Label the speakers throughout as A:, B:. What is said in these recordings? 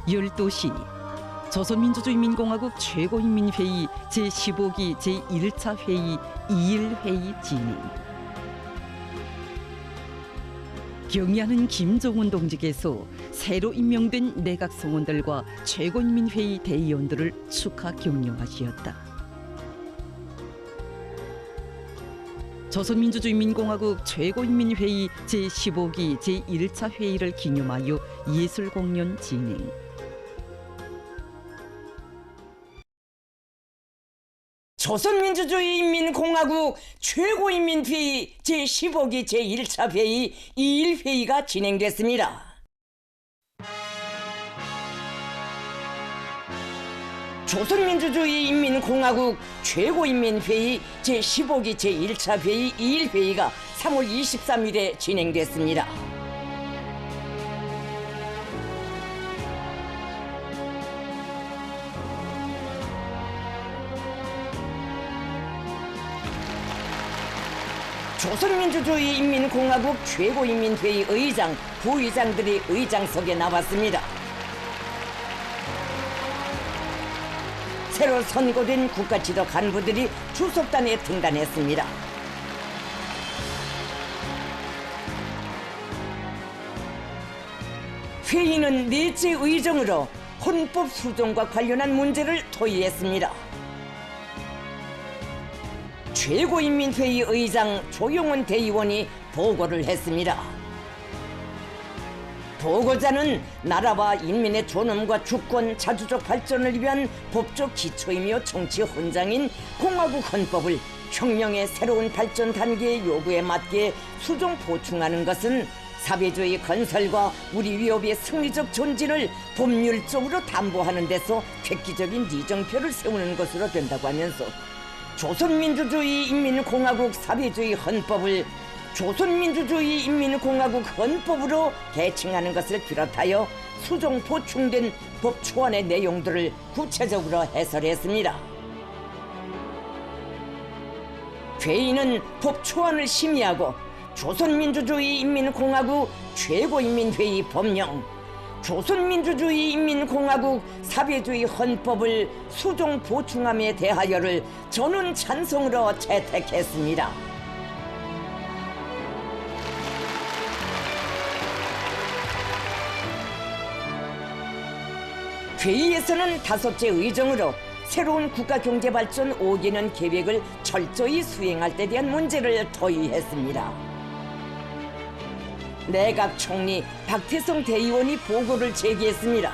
A: 12시 조선민주주의인민공화국 최고인민회의 제15기 제1차 회의 2일 회의 진행. 경의하는 김정은 동지께서 새로 임명된 내각 성원들과 최고인민회의 대의원들을 축하 격려하시었다. 조선민주주의인민공화국 최고인민회의 제15기 제1차 회의를 기념하여 예술공연 진행.
B: 조선민주주의인민공화국 최고인민회의 제15기 제1차 회의 2일 회의가 진행됐습니다. 조선민주주의인민공화국 최고인민회의 제15기 제1차 회의 2일 회의가 3월 23일에 진행됐습니다. 조선민주주의인민공화국 최고인민회의 의장, 부의장들이 의장석에 나왔습니다. 새로 선고된 국가지도 간부들이 주석단에 등단했습니다. 회의는 넷째 의정으로 헌법 수정과 관련한 문제를 토의했습니다. 최고인민회의 의장 조용원 대의원이 보고를 했습니다. 보고자는 나라와 인민의 존엄과 주권, 자주적 발전을 위한 법적 기초이며 정치 헌장인 공화국 헌법을 혁명의 새로운 발전 단계의 요구에 맞게 수정 보충하는 것은 사회주의 건설과 우리 위협의 승리적 존진을 법률적으로 담보하는 데서 획기적인 이정표를 세우는 것으로 된다고 하면서 조선민주주의인민공화국 사회주의 헌법을 조선민주주의인민공화국 헌법으로 개칭하는 것을 비롯하여 수정 보충된 법 초안의 내용들을 구체적으로 해설했습니다. 회의는 법 초안을 심의하고 조선민주주의인민공화국 최고인민회의 법령, 조선민주주의인민공화국 사회주의 헌법을 수정 보충함에 대하여를 전원 찬성으로 채택했습니다. 회의에서는 5째 의정으로 새로운 국가경제발전 5개년 계획을 철저히 수행할 때 대한 문제를 토의했습니다. 내각 총리 박태성 대의원이 보고를 제기했습니다.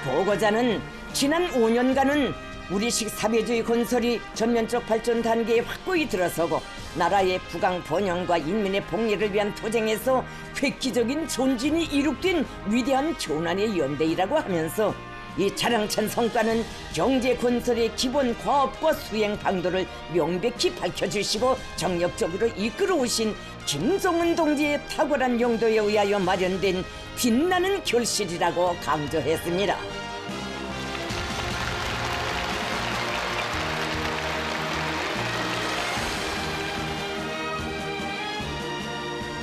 B: 보고자는 지난 5년간은 우리식 사회주의 건설이 전면적 발전 단계에 확고히 들어서고 나라의 부강 번영과 인민의 복리를 위한 투쟁에서 획기적인 존진이 이룩된 위대한 교난의 연대이라고 하면서 이 자랑찬 성과는 경제 건설의 기본 과업과 수행 방도를 명백히 밝혀주시고 정력적으로 이끌어오신 김정은 동지의 탁월한 용도에 의하여 마련된 빛나는 결실이라고 강조했습니다.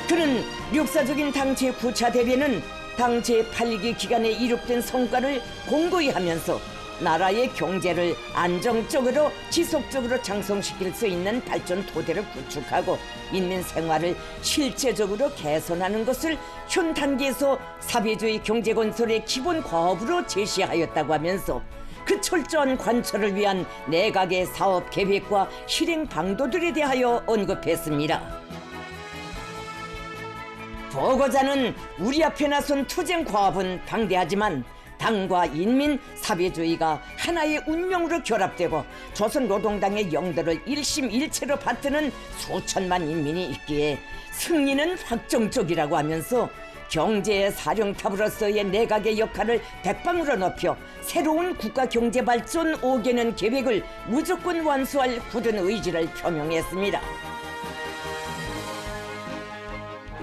B: 그는 역사적인 당체 9차 대회는 당체 8기 기간에 이룩된 성과를 공고히 하면서 나라의 경제를 안정적으로 지속적으로 장성시킬 수 있는 발전 토대를 구축하고 인민 생활을 실제적으로 개선하는 것을 현 단계에서 사회주의 경제 건설의 기본 과업으로 제시하였다고 하면서 그 철저한 관철을 위한 내각의 사업 계획과 실행 방도들에 대하여 언급했습니다. 보고자는 우리 앞에 나선 투쟁 과업은 방대하지만 당과 인민, 사회주의가 하나의 운명으로 결합되고 조선노동당의 영도를 일심일체로 받드는 수천만 인민이 있기에 승리는 확정적이라고 하면서 경제의 사령탑으로서의 내각의 역할을 백방으로 높여 새로운 국가경제발전 5개년 계획을 무조건 완수할 굳은 의지를 표명했습니다.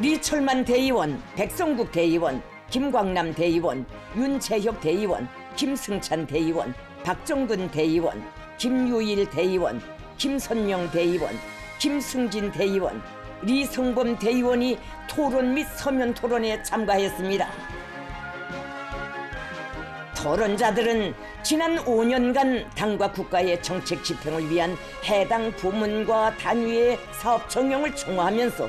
B: 리철만 대의원, 백성국 대의원, 김광남 대의원, 윤재혁 대의원, 김승찬 대의원, 박정근 대의원, 김유일 대의원, 김선명 대의원, 김승진 대의원, 리성범 대의원이 토론 및 서면 토론에 참가했습니다. 토론자들은 지난 5년간 당과 국가의 정책 집행을 위한 해당 부문과 단위의 사업 정령을 총화하면서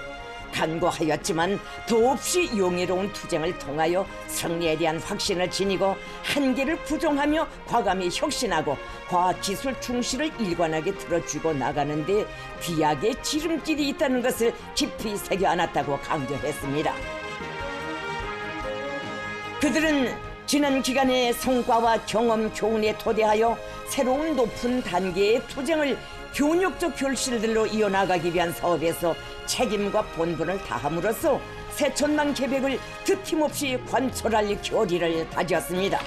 B: 간과하였지만 더없이 용의로운 투쟁을 통하여 승리에 대한 확신을 지니고 한계를 부정하며 과감히 혁신하고 과학기술 충실을 일관하게 들어주고 나가는데 비약의 지름길이 있다는 것을 깊이 새겨 안았다고 강조했습니다. 그들은 지난 기간의 성과와 경험 교훈에 토대하여 새로운 높은 단계의 투쟁을 교육적 결실들로 이어나가기 위한 사업에서 책임과 본분을 다함으로써 새천만 계획을 드팀없이 관철할 결의를 다졌습니다.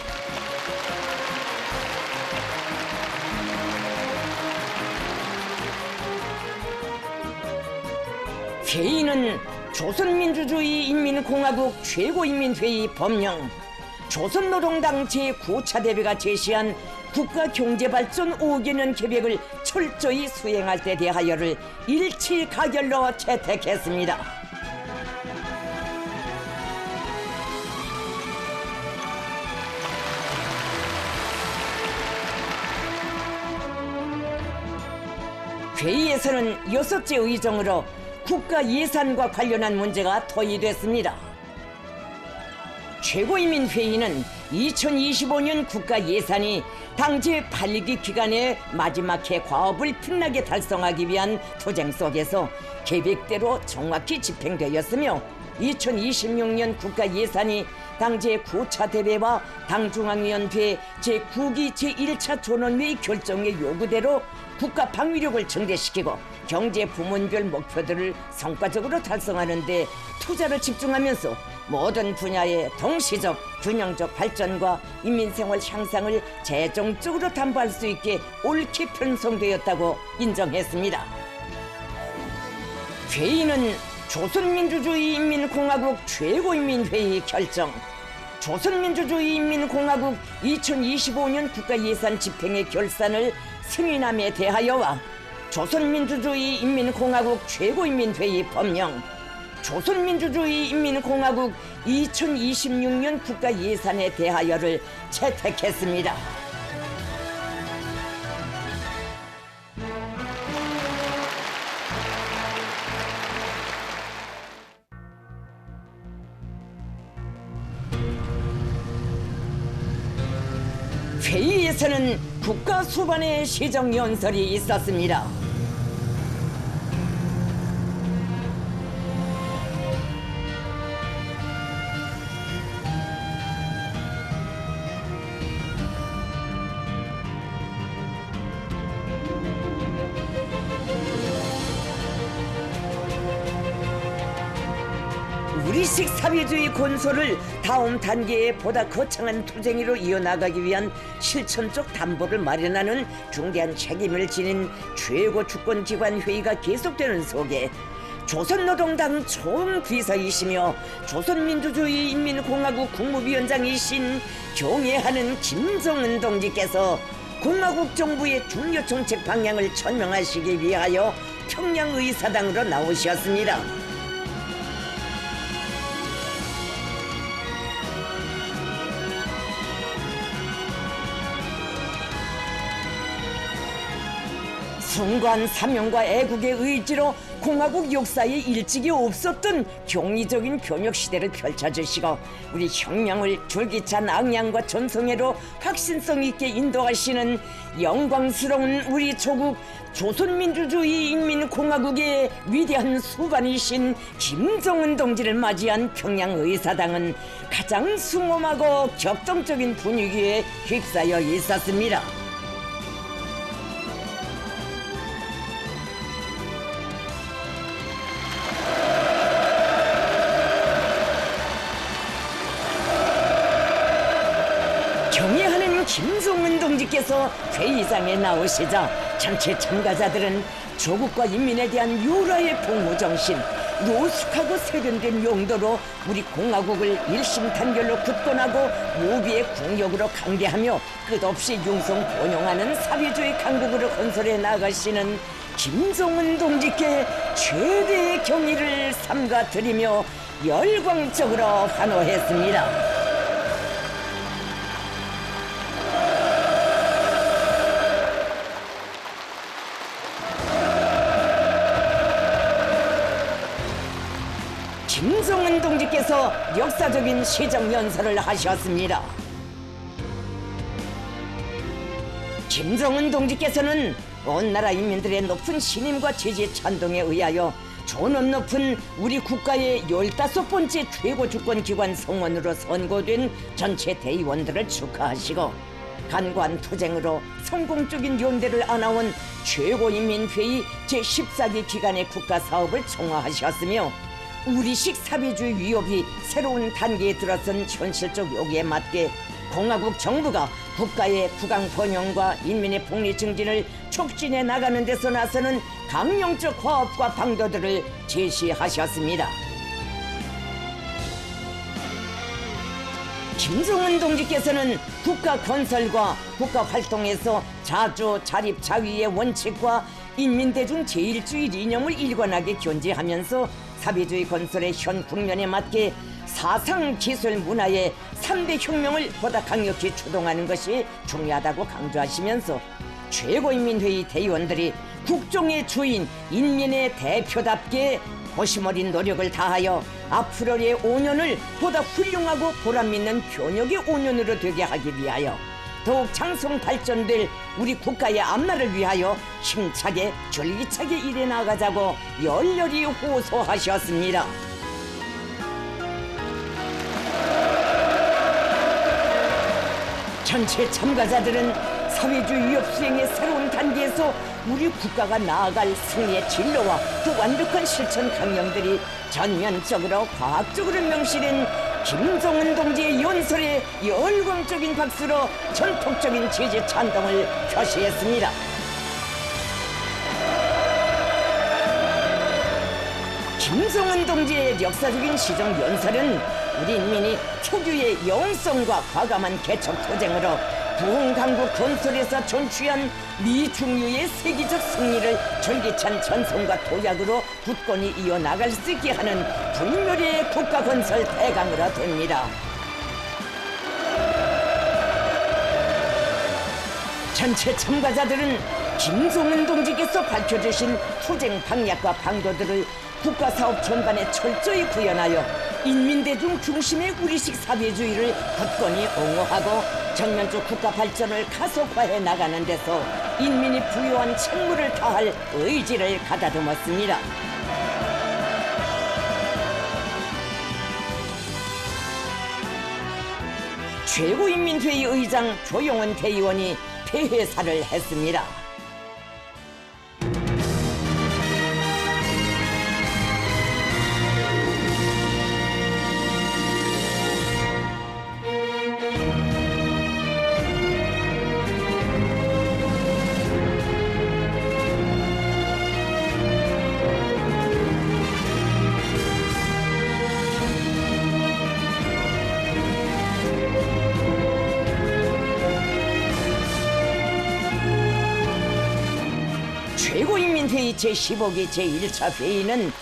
B: 회의는 조선민주주의 인민공화국 최고인민회의 법령, 조선노동당 제9차 대회가 제시한 국가경제발전 5개년 계획을 철저히 수행할 때 대하여를 일치가결로 채택했습니다. 회의에서는 6째 의정으로 국가 예산과 관련한 문제가 토의됐습니다. 최고인민회의는 2025년 국가 예산이 당 제8기 기간의 마지막 해 과업을 빛나게 달성하기 위한 투쟁 속에서 계획대로 정확히 집행되었으며 2026년 국가 예산이 당 제9차 대회와 당중앙위원회 제9기 제1차 전원회의 결정의 요구대로 국가 방위력을 증대시키고 경제 부문별 목표들을 성과적으로 달성하는 데 투자를 집중하면서 모든 분야의 동시적 균형적 발전과 인민생활 향상을 재정적으로 담보할 수 있게 옳게 편성되었다고 인정했습니다. 회의는 조선민주주의 인민공화국 최고인민회의 결정, 조선민주주의 인민공화국 2025년 국가예산 집행의 결산을 승인함에 대하여와 조선민주주의 인민공화국 최고인민회의 법령, 조선민주주의 인민공화국 2026년 국가예산에 대하여를 채택했습니다. 회의에서는 국가 수반의 시정연설이 있었습니다. 우리식 사회주의 건설을 다음 단계에 보다 거창한 투쟁으로 이어나가기 위한 실천적 담보를 마련하는 중대한 책임을 지닌 최고 주권기관 회의가 계속되는 속에 조선노동당 총비서이시며 조선민주주의 인민공화국 국무위원장이신 경애하는 김정은 동지께서 공화국 정부의 중요 정책 방향을 천명하시기 위하여 평양의사당으로 나오셨습니다. 숭고한 사명과 애국의 의지로 공화국 역사에 일찍이 없었던 경이적인 변혁 시대를 펼쳐주시고 우리 혁명을 줄기찬 악량과 전성애로 확신성 있게 인도하시는 영광스러운 우리 조국 조선민주주의 인민공화국의 위대한 수반이신 김정은 동지를 맞이한 평양의사당은 가장 숭엄하고 격동적인 분위기에 휩싸여 있었습니다. 경애하는 김정은 동지께서 회의장에 나오시자 전체 참가자들은 조국과 인민에 대한 유라의 복무정신, 노숙하고 세련된 용도로 우리 공화국을 일심단결로 굳건하고 무비의 국력으로 강대하며 끝없이 융성번영하는 사회주의 강국으로 건설해 나가시는 김정은 동지께 최대의 경의를 삼가드리며 열광적으로 환호했습니다. 동지께서 역사적인 시정연설을 하셨습니다. 김정은 동지께서는 온 나라 인민들의 높은 신임과 지지 찬동에 의하여 존엄 높은 우리 국가의 15번째 최고 주권기관 성원으로 선고된 전체 대의원들을 축하하시고 간과한 투쟁으로 성공적인 연대를 안아온 최고인민회의 제14기 기간의 국가사업을 총화하셨으며 우리식 사회주의 위협이 새로운 단계에 들어선 현실적 요구에 맞게 공화국 정부가 국가의 부강 번영과 인민의 복리 증진을 촉진해 나가는 데서 나서는 강령적 화합과 방도들을 제시하셨습니다. 김정은 동지께서는 국가 건설과 국가 활동에서 자주 자립 자위의 원칙과 인민대중 제일주의 이념을 일관하게 견지하면서 사회주의 건설의 현 국면에 맞게 사상, 기술, 문화의 3대 혁명을 보다 강력히 추동하는 것이 중요하다고 강조하시면서 최고인민회의 대의원들이 국정의 주인, 인민의 대표답게 호심어린 노력을 다하여 앞으로의 5년을 보다 훌륭하고 보람있는 변혁의 5년으로 되게 하기 위하여 더욱 장성 발전될 우리 국가의 앞날을 위하여 힘차게 줄기차게 일해 나가자고 열렬히 호소하셨습니다. 전체 참가자들은 사회주의 위협 수행의 새로운 단계에서 우리 국가가 나아갈 승리의 진로와 그 완벽한 실천 강령들이 전면적으로 과학적으로 명시된 김정은 동지의 연설에 열광적인 박수로 전폭적인 지지 찬동을 표시했습니다. 김정은 동지의 역사적인 시정 연설은 우리 인민이 특유의 영성과 과감한 개척 투쟁으로 부흥강국 건설에서 전취한 미중유의 세계적 승리를 절기찬 전성과 도약으로 굳건히 이어나갈 수 있게 하는 불멸의 국가건설 대강으로 됩니다. 전체 참가자들은 김정은 동지께서 밝혀주신 투쟁 방향과 방도들을 국가사업 전반에 철저히 구현하여 인민대중 중심의 우리식 사회주의를 굳건히 옹호하고 정면적 국가 발전을 가속화해 나가는 데서 인민이 부여한 책무를 다할 의지를 가다듬었습니다. 최고인민회의 의장 조용원 대의원이 폐회사를 했습니다. 최고인민회의 제15기 제1차 회의는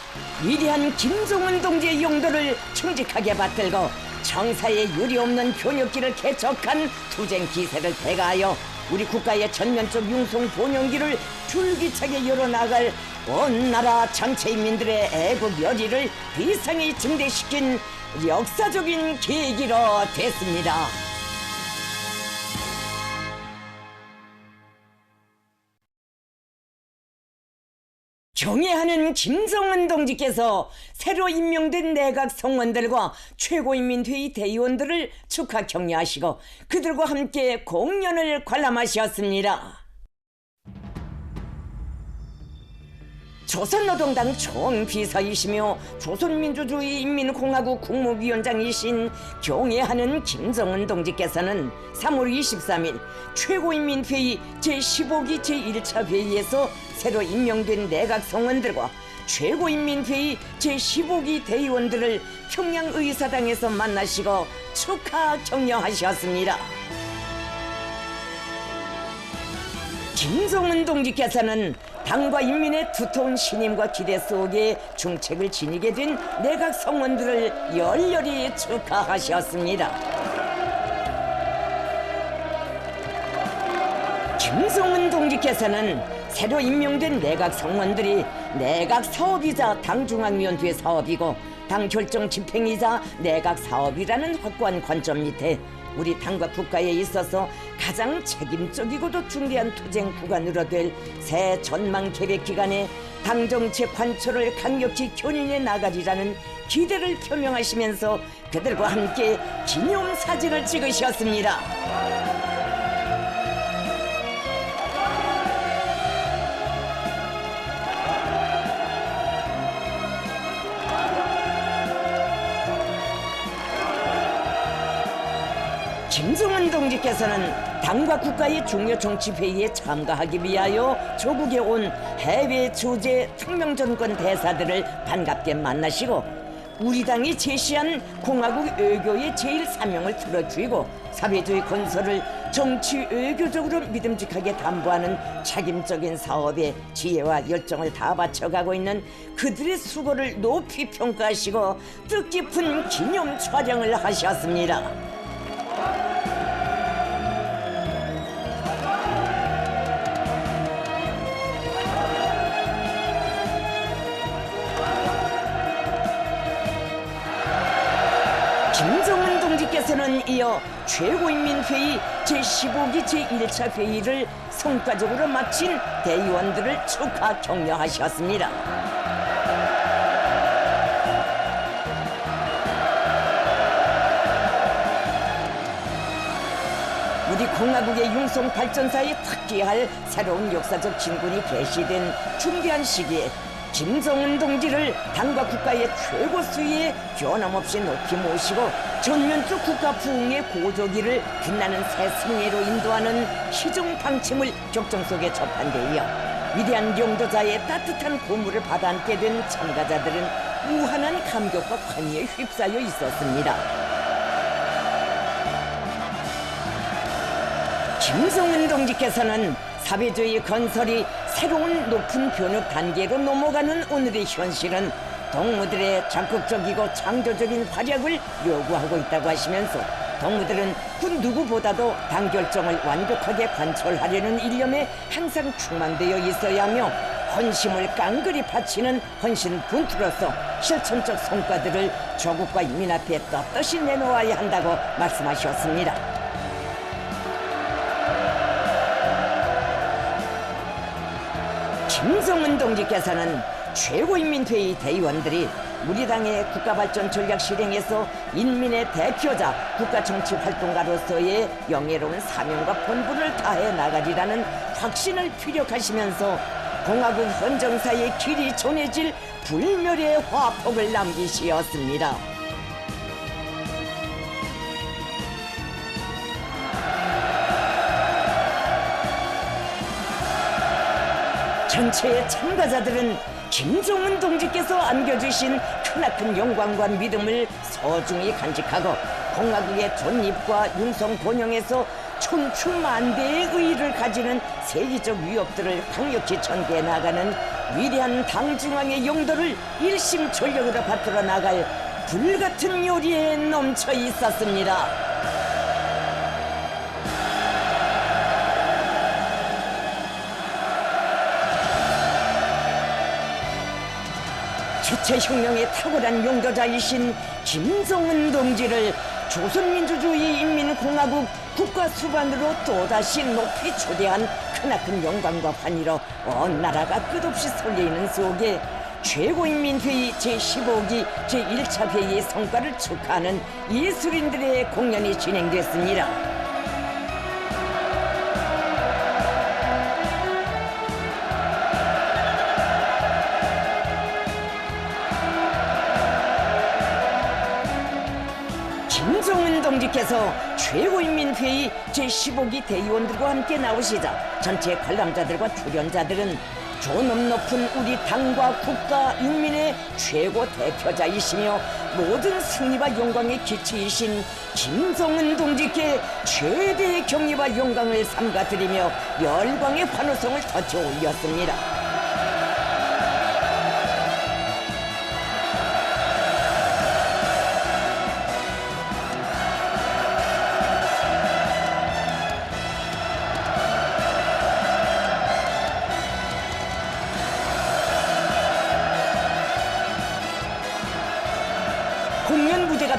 B: 위대한 김정은 동지의 용도를 충직하게 받들고 청사에 유리없는 변혁기를 개척한 투쟁 기세를 대가하여 우리 국가의 전면적 융성 번영기를 줄기차게 열어나갈 온 나라 전체 인민들의 애국 열의를 비상히 증대시킨 역사적인 계기로 됐습니다. 경애하는 김정은 동지께서 새로 임명된 내각 성원들과 최고인민회의 대의원들을 축하 격려하시고 그들과 함께 공연을 관람하셨습니다. 조선노동당 총비서이시며 조선민주주의인민공화국 국무위원장이신 경애하는 김정은 동지께서는 3월 23일 최고인민회의 제15기 제1차 회의에서 새로 임명된 내각 성원들과 최고인민회의 제15기 대의원들을 평양의사당에서 만나시고 축하 격려하셨습니다. 김정은 동지께서는 당과 인민의 두터운 신임과 기대 속에 중책을 지니게 된 내각 성원들을 열렬히 축하하셨습니다. 김정은 동지께서는 새로 임명된 내각 성원들이 내각 사업이자 당중앙위원회 사업이고 당 결정 집행이자 내각 사업이라는 확고한 관점 밑에 우리 당과 국가에 있어서 가장 책임적이고도 중대한 투쟁 구간으로 될 새 전망 계획 기간에 당 정책 관철을 강력히 견인해 나가리라는 기대를 표명하시면서 그들과 함께 기념 사진을 찍으셨습니다. 김정은 동지께서는 당과 국가의 중요 정치 회의에 참가하기 위하여 조국에 온 해외 주재 특명정권 대사들을 반갑게 만나시고 우리 당이 제시한 공화국 외교의 제일 사명을 들어주이고 사회주의 건설을 정치 외교적으로 믿음직하게 담보하는 책임적인 사업에 지혜와 열정을 다 바쳐가고 있는 그들의 수고를 높이 평가하시고 뜻깊은 기념 촬영을 하셨습니다. 김정은 동지께서는 이어 최고인민회의 제15기 제1차 회의를 성과적으로 마친 대의원들을 축하 격려하셨습니다. 우리 공화국의 융성 발전사에 특기할 새로운 역사적 진군이 개시된 중대한 시기에 김정은 동지를 당과 국가의 최고 수위에 변함없이 높이 모시고 전면적 국가 부흥의 고조기를 빛나는 새 승리로 인도하는 시종 방침을 격정 속에 접한 데 이어 위대한 용도자의 따뜻한 고무를 받아안게 된 참가자들은 무한한 감격과 환희에 휩싸여 있었습니다. 김정은 동지께서는 사회주의 건설이 새로운 높은 변혁 단계로 넘어가는 오늘의 현실은 동무들의 적극적이고 창조적인 활약을 요구하고 있다고 하시면서 동무들은 그 누구보다도 당 결정을 완벽하게 관철하려는 일념에 항상 충만되어 있어야 하며 헌심을 깡그리 바치는 헌신 분투로서 실천적 성과들을 조국과 인민 앞에 떳떳이 내놓아야 한다고 말씀하셨습니다. 김정은 동지께서는 최고인민회의 대의원들이 우리 당의 국가발전 전략 실행에서 인민의 대표자 국가정치활동가로서의 영예로운 사명과 본분을 다해 나가리라는 확신을 피력하시면서 공화국 헌정사의 길이 전해질 불멸의 화폭을 남기시었습니다. 전체의 참가자들은 김정은 동지께서 안겨주신 크나큰 영광과 믿음을 소중히 간직하고 공화국의 존립과 융성 번영에서 춘추만대의 의의를 가지는 세계적 위협들을 강력히 전개해 나가는 위대한 당중앙의 용도를 일심전력으로 받들어 나갈 불같은 요리에 넘쳐 있었습니다. 주체혁명의 탁월한 용도자이신 김정은 동지를 조선민주주의인민공화국 국가수반으로 또다시 높이 초대한 크나큰 영광과 환희로 온 나라가 끝없이 설레이는 속에 최고인민회의 제15기 제1차 회의의 성과를 축하하는 예술인들의 공연이 진행됐습니다. 김정은 동지께서 최고인민회의 제15기 대의원들과 함께 나오시자 전체 관람자들과 출연자들은 존엄 높은 우리 당과 국가 인민의 최고 대표자이시며 모든 승리와 영광의 기치이신 김정은 동지께 최대의 경의와 영광을 삼가드리며 열광의 환호성을 터쳐 올렸습니다.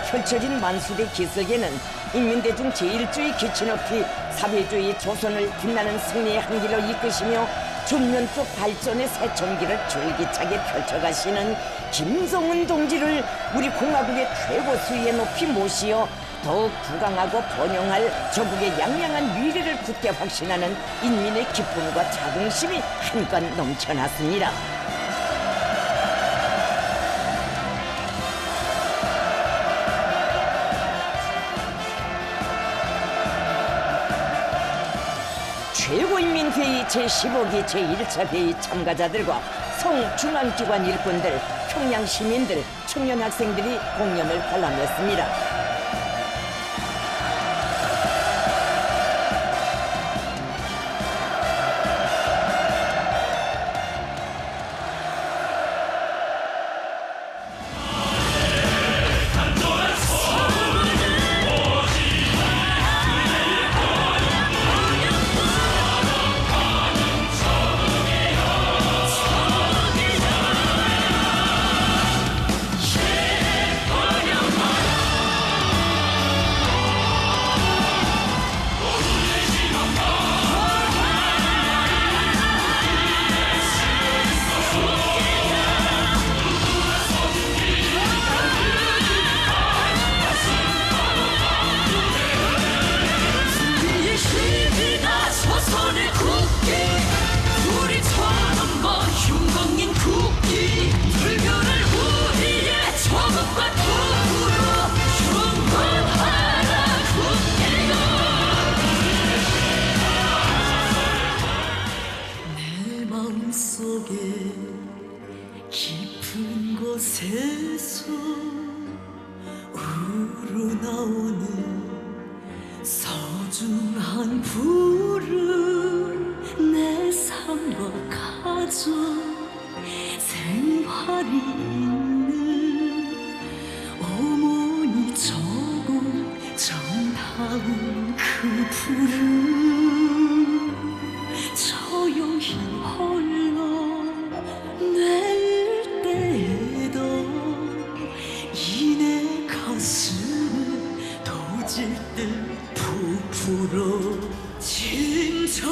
B: 펼쳐진 만수대 기석에는 인민대중 제1주의 기치 높이 사회주의 조선을 빛나는 승리의 한길로 이끄시며 전면적 발전의 새천기를 줄기차게 펼쳐가시는 김정은 동지를 우리 공화국의 최고 수위에 높이 모시어 더욱 부강하고 번영할 조국의 양양한 미래를 굳게 확신하는 인민의 기쁨과 자긍심이 한껏 넘쳐났습니다. 최고인민회의 제15기 제1차 회의 참가자들과 성중앙기관 일꾼들, 평양 시민들, 청년 학생들이 공연을 관람했습니다.
C: 깊은 곳에서 우러나오는 소중한 불은 내 삶과 가족 생활이 있는 어머니 조국 정다운 그 불은 조용히 홀로 낼 때에도 이내 가슴을 도질 듯 부풀어 진정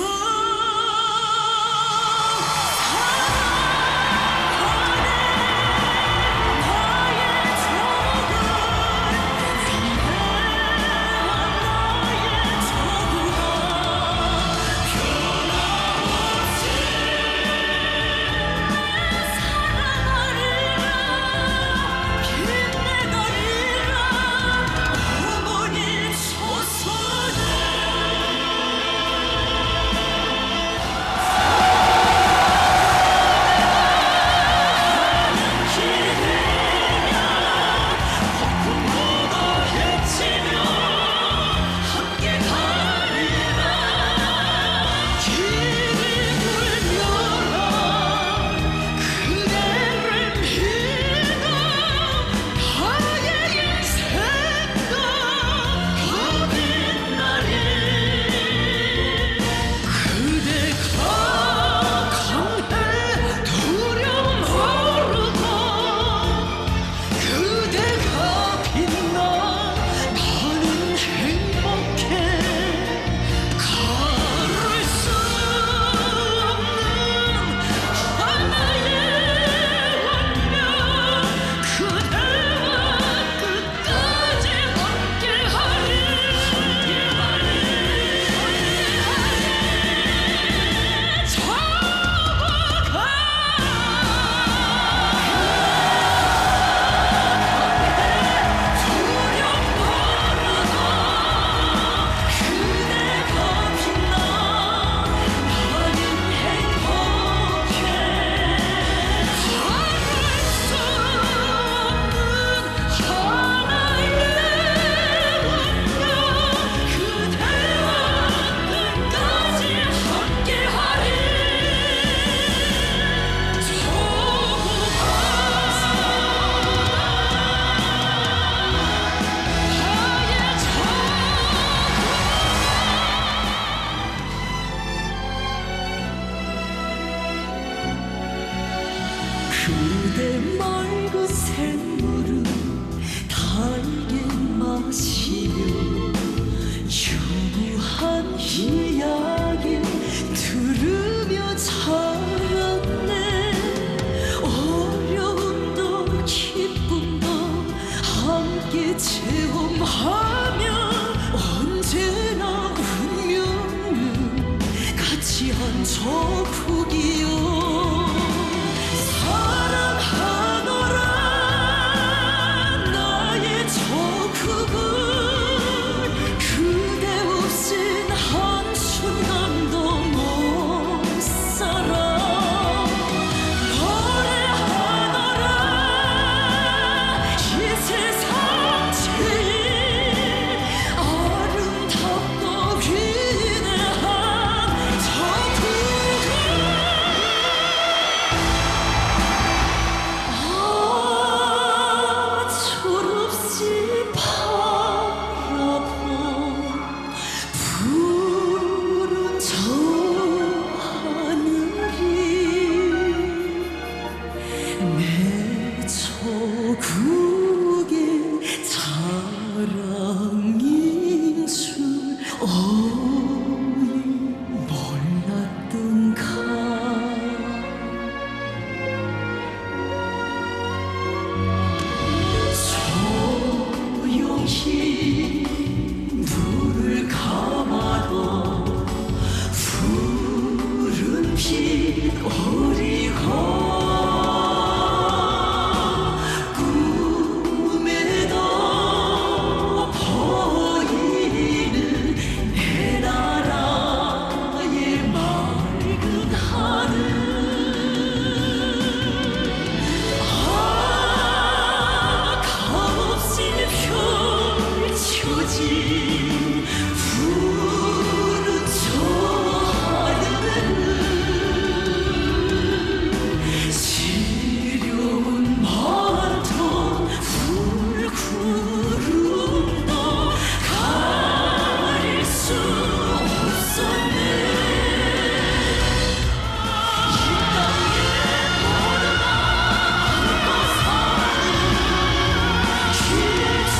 C: 푸른 저 하늘에는 시려운 말던 풀구름도 가릴 수 없었네. 이 땅에 모든 안고 사는 길을 두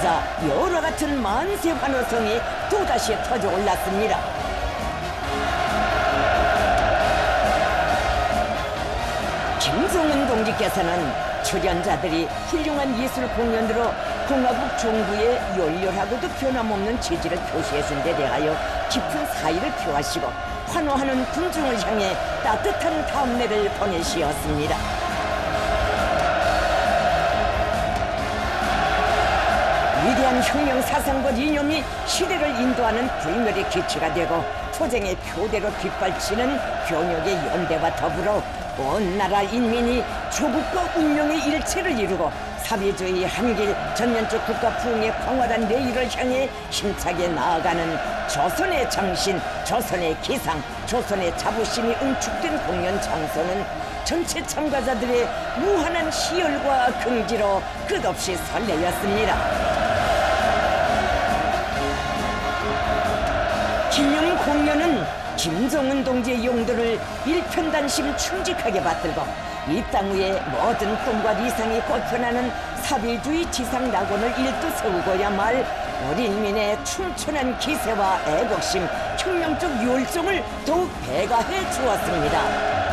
B: 그러자 여러 같은 만세 환호성이 또다시 터져 올랐습니다. 김정은 동지께서는 출연자들이 훌륭한 예술 공연으로 공화국 정부의 열렬하고도 변함없는 지지를 표시해준 데 대하여 깊은 사의를 표하시고 환호하는 군중을 향해 따뜻한 담례를 보내시었습니다. 위대한 혁명 사상과 이념이 시대를 인도하는 불멸의 기치가 되고 투쟁의 표대로 빗발치는 병역의 연대와 더불어 온 나라 인민이 조국과 운명의 일체를 이루고 사회주의 한길 전면적 국가 부흥의 광활한 내일을 향해 힘차게 나아가는 조선의 정신, 조선의 기상, 조선의 자부심이 응축된 공연 장소는 전체 참가자들의 무한한 희열과 긍지로 끝없이 설레였습니다. 기념 공연은 김정은 동지의 용도를 일편단심 충직하게 받들고 이 땅 위에 모든 꿈과 이상이 꽃펴나는 사회주의 지상 낙원을 일도 세우고야말 우리 인민의 춤춘한 기세와 애국심, 혁명적 열정을 더욱 배가해 주었습니다.